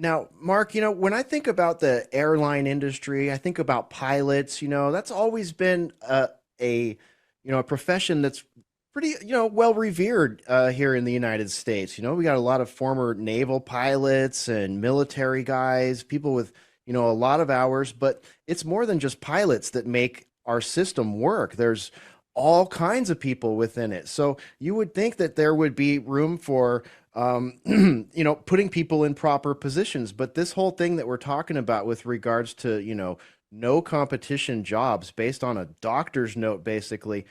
Now, Mark, when I think about the airline industry, I think about pilots, that's always been a, a profession that's pretty, well revered here in the United States. We got a lot of former naval pilots and military guys, people with, a lot of hours, but it's more than just pilots that make our system work. There's all kinds of people within it. So you would think that there would be room for putting people in proper positions. But this whole thing that we're talking about with regards to, no competition jobs based on a doctor's note, basically,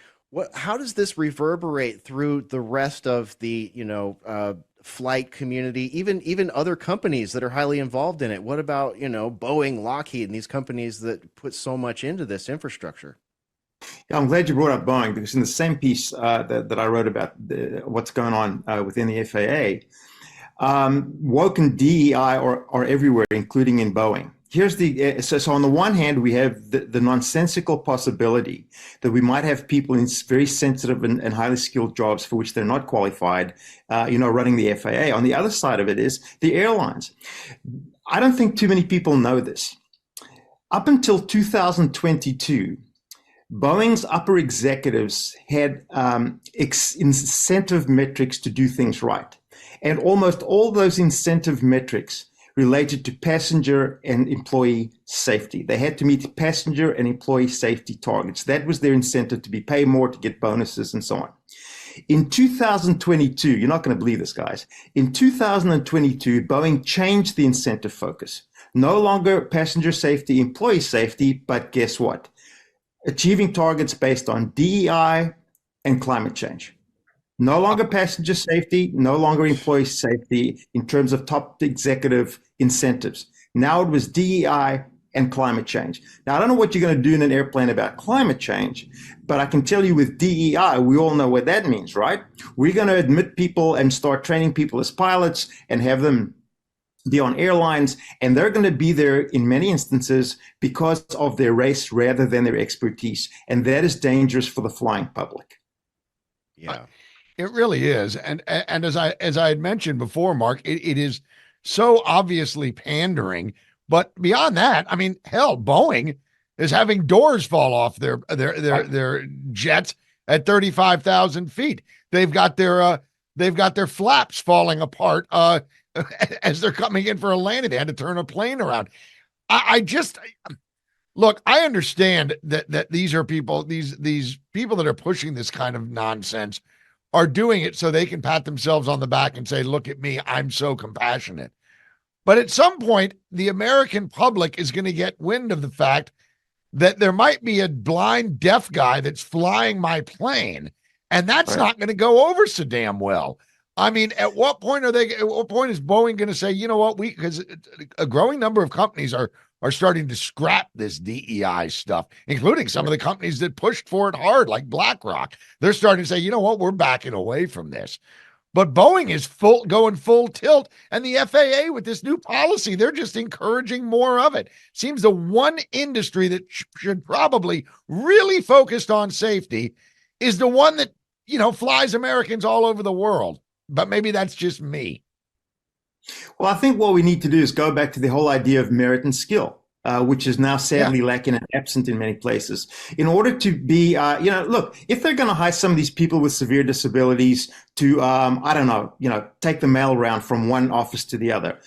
how does this reverberate through the rest of the, flight community, even other companies that are highly involved in it? What about, Boeing, Lockheed, and these companies that put so much into this infrastructure? Yeah, I'm glad you brought up Boeing because in the same piece that I wrote about what's going on within the FAA, woke and DEI are everywhere, including in Boeing. Here's so on the one hand, we have the nonsensical possibility that we might have people in very sensitive and highly skilled jobs for which they're not qualified, running the FAA. On the other side of it is the airlines. I don't think too many people know this. Up until 2022, Boeing's upper executives had incentive metrics to do things right. And almost all those incentive metrics related to passenger and employee safety. They had to meet passenger and employee safety targets. That was their incentive to be paid more, to get bonuses, and so on. In 2022, you're not going to believe this, guys. In 2022, Boeing changed the incentive focus. No longer passenger safety, employee safety, but guess what? Achieving targets based on DEI and climate change. No longer passenger safety, no longer employee safety in terms of top executive incentives. Now it was DEI and climate change. Now, I don't know what you're going to do in an airplane about climate change, but I can tell you with DEI, we all know what that means, right? We're going to admit people and start training people as pilots and have them be on airlines, and they're going to be there in many instances because of their race rather than their expertise. And that is dangerous for the flying public. Yeah. It really is. And as I had mentioned before, Mark, it is so obviously pandering. But beyond that, I mean, hell, Boeing is having doors fall off their jets at 35,000 feet. They've got their flaps falling apart as they're coming in for a landing. They had to turn a plane around. I just look, I understand that these are people, these people that are pushing this kind of nonsense are doing it so they can pat themselves on the back and say, look at me, I'm so compassionate. But at some point, the American public is going to get wind of the fact that there might be a blind deaf guy that's flying my plane, and that's not going to go over so damn well. I mean, at what point is Boeing going to say, you know what, because a growing number of companies are starting to scrap this DEI stuff, including some of the companies that pushed for it hard, like BlackRock. They're starting to say, you know what, we're backing away from this. But Boeing is going full tilt, and the FAA with this new policy, they're just encouraging more of it. Seems the one industry that should probably really focus on safety is the one that, flies Americans all over the world. But maybe that's just me. Well, I think what we need to do is go back to the whole idea of merit and skill, which is now sadly lacking and absent in many places. In order to be, look, if they're going to hire some of these people with severe disabilities to, I don't know, take the mail around from one office to the other,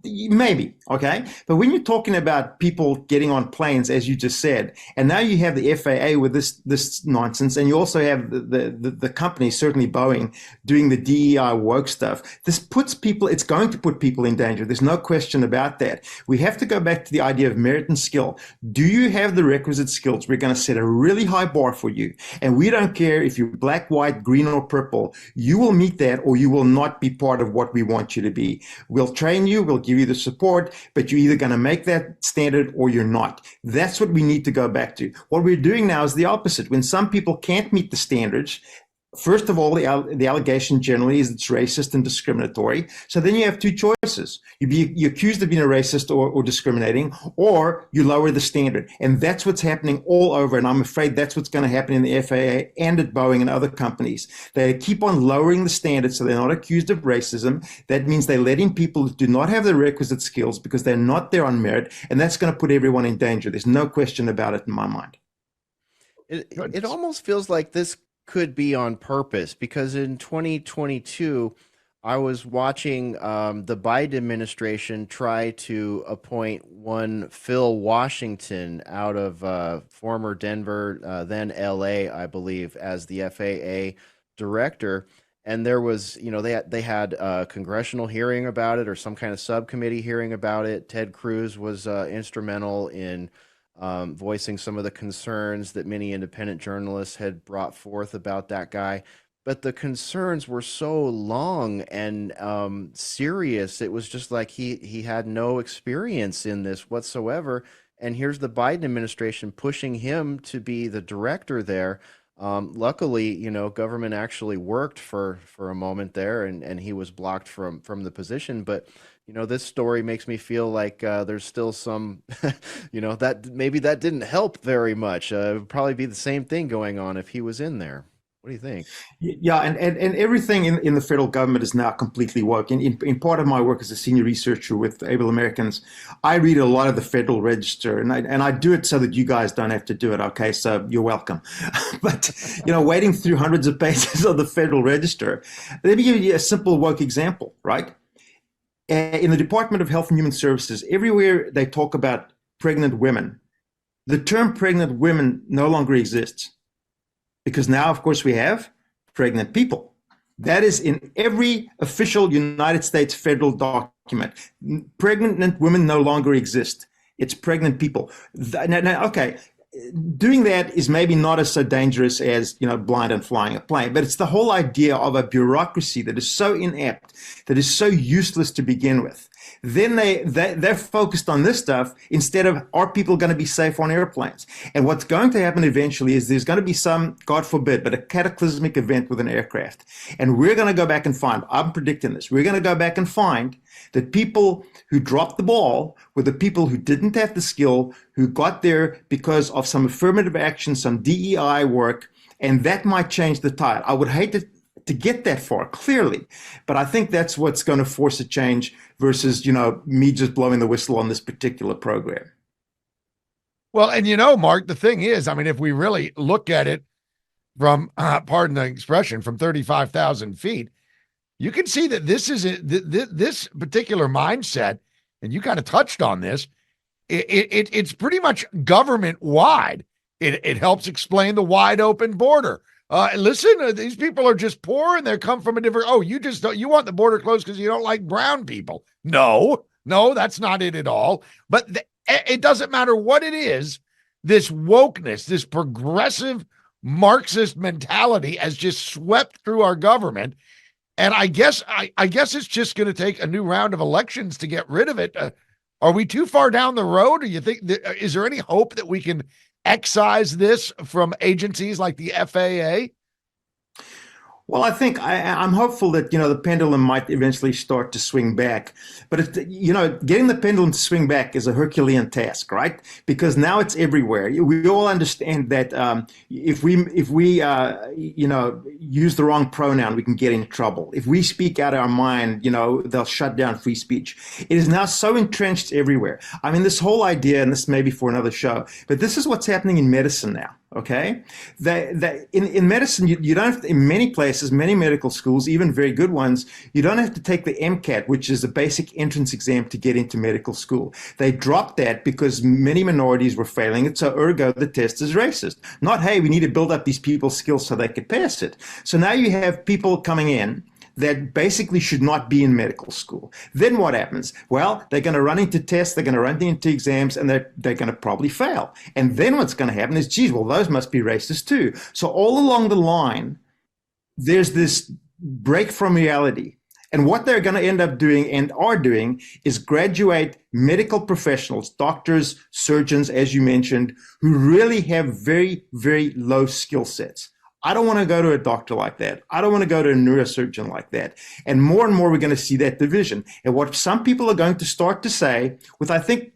maybe, okay? But when you're talking about people getting on planes, as you just said, and now you have the FAA with this nonsense, and you also have the company, certainly Boeing, doing the DEI woke stuff. This puts people, it's going to put people in danger. There's no question about that. We have to go back to the idea of merit and skill. Do you have the requisite skills? We're going to set a really high bar for you, and we don't care if you're black, white, green, or purple. You will meet that, or you will not be part of what we want you to be. We'll train you, we'll give you the support, but you're either going to make that standard or you're not. That's what we need to go back to. What we're doing now is the opposite. When some people can't meet the standards, First of all, the allegation generally is it's racist and discriminatory. So then you have two choices. You're accused of being a racist or discriminating, or you lower the standard. And that's what's happening all over. And I'm afraid that's what's going to happen in the FAA and at Boeing and other companies. They keep on lowering the standards so they're not accused of racism. That means they're letting people who do not have the requisite skills because they're not there on merit. And that's going to put everyone in danger. There's no question about it in my mind. It almost feels like this could be on purpose because in 2022, I was watching the Biden administration try to appoint one Phil Washington out of former Denver, then LA, I believe, as the FAA director. And there was, they had a congressional hearing about it or some kind of subcommittee hearing about it. Ted Cruz was instrumental in voicing some of the concerns that many independent journalists had brought forth about that guy. But the concerns were so long and serious. It was just like he had no experience in this whatsoever. And here's the Biden administration pushing him to be the director there. Luckily, government actually worked for a moment there, and he was blocked from the position. But this story makes me feel like there's still some, that maybe that didn't help very much. It would probably be the same thing going on if he was in there. What do you think? Yeah, and everything in the federal government is now completely woke. In part of my work as a senior researcher with Able Americans, I read a lot of the Federal Register, and I do it so that you guys don't have to do it. Okay, so you're welcome. But wading through hundreds of pages of the Federal Register, let me give you a simple woke example, right? In the Department of Health and Human Services, everywhere they talk about pregnant women, the term pregnant women no longer exists. Because now, of course, we have pregnant people. That is in every official United States federal document. Pregnant women no longer exist. It's pregnant people. Now, okay, doing that is maybe not as so dangerous as blind and flying a plane, but it's the whole idea of a bureaucracy that is so inept, that is so useless to begin with. Then they're focused on this stuff instead of, are people going to be safe on airplanes? And what's going to happen eventually is there's going to be some, God forbid, but a cataclysmic event with an aircraft. And we're going to go back and find, I'm predicting this, we're going to go back and find that people who dropped the ball were the people who didn't have the skill, who got there because of some affirmative action, some DEI work, and that might change the tide. I would hate to get that far, clearly. But I think that's what's going to force a change versus, me just blowing the whistle on this particular program. Well, and Mark, the thing is, I mean, if we really look at it from, pardon the expression, from 35,000 feet, you can see that this is this particular mindset, and you kind of touched on this. It's pretty much government wide. It helps explain the wide open border. Listen, these people are just poor and they come from a different. Oh, you want the border closed because you don't like brown people. No, that's not it at all. But it doesn't matter what it is. This wokeness, this progressive Marxist mentality has just swept through our government. And I guess it's just going to take a new round of elections to get rid of it. Are we too far down the road? Or you think is there any hope that we can excise this from agencies like the FAA? Well, I think I'm hopeful that, the pendulum might eventually start to swing back. But, getting the pendulum to swing back is a Herculean task, right? Because now it's everywhere. We all understand that if we use the wrong pronoun, we can get into trouble. If we speak out our mind, they'll shut down free speech. It is now so entrenched everywhere. I mean, this whole idea, and this may be for another show, but this is what's happening in medicine now. Okay, in medicine, you don't have to, in many places, many medical schools, even very good ones, you don't have to take the MCAT, which is a basic entrance exam to get into medical school. They dropped that because many minorities were failing it, so ergo the test is racist. Not, hey, we need to build up these people's skills so they could pass it. So now you have people coming in that basically should not be in medical school. Then what happens? Well, they're going to run into tests, they're going to run into exams, and they're going to probably fail. And then what's going to happen is, geez, well, those must be racist too. So all along the line, there's this break from reality. And what they're going to end up doing and are doing is graduate medical professionals, doctors, surgeons, as you mentioned, who really have very, very low skill sets. I don't want to go to a doctor like that. I don't want to go to a neurosurgeon like that. And more we're going to see that division. And what some people are going to start to say, with I think,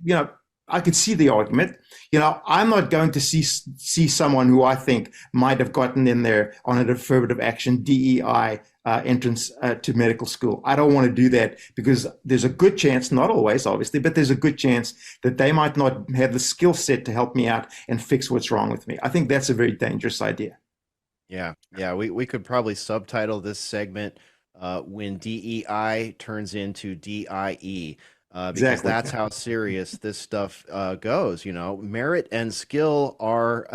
I could see the argument. I'm not going to see someone who I think might have gotten in there on an affirmative action DEI entrance to medical school. I don't want to do that because there's a good chance, not always, obviously, but there's a good chance that they might not have the skill set to help me out and fix what's wrong with me. I think that's a very dangerous idea. Yeah, yeah, we could probably subtitle this segment when DEI turns into DIE, because Exactly. that's how serious this stuff goes. Merit and skill are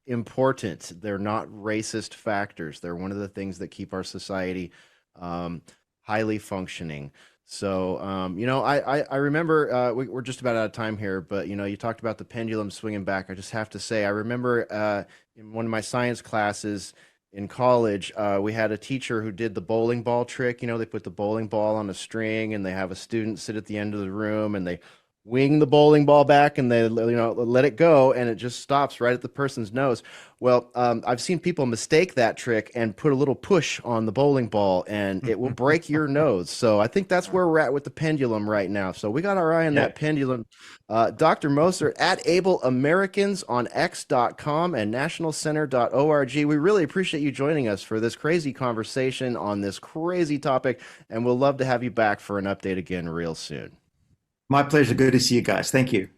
important. They're not racist factors. They're one of the things that keep our society um, highly functioning. So, I remember we're just about out of time here, but you talked about the pendulum swinging back. I just have to say, I remember in one of my science classes in college, we had a teacher who did the bowling ball trick. They put the bowling ball on a string and they have a student sit at the end of the room and they wing the bowling ball back and they let it go and it just stops right at the person's nose. Well, I've seen people mistake that trick and put a little push on the bowling ball and it will break your nose. So I think that's where we're at with the pendulum right now. So we got our eye on Yeah. that pendulum. Dr. Mostert at Able Americans on X.com and nationalcenter.org. We really appreciate you joining us for this crazy conversation on this crazy topic, and we'll love to have you back for an update again real soon. My pleasure. Good to see you guys. Thank you.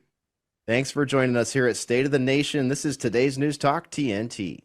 Thanks for joining us here at State of the Nation. This is today's News Talk TNT.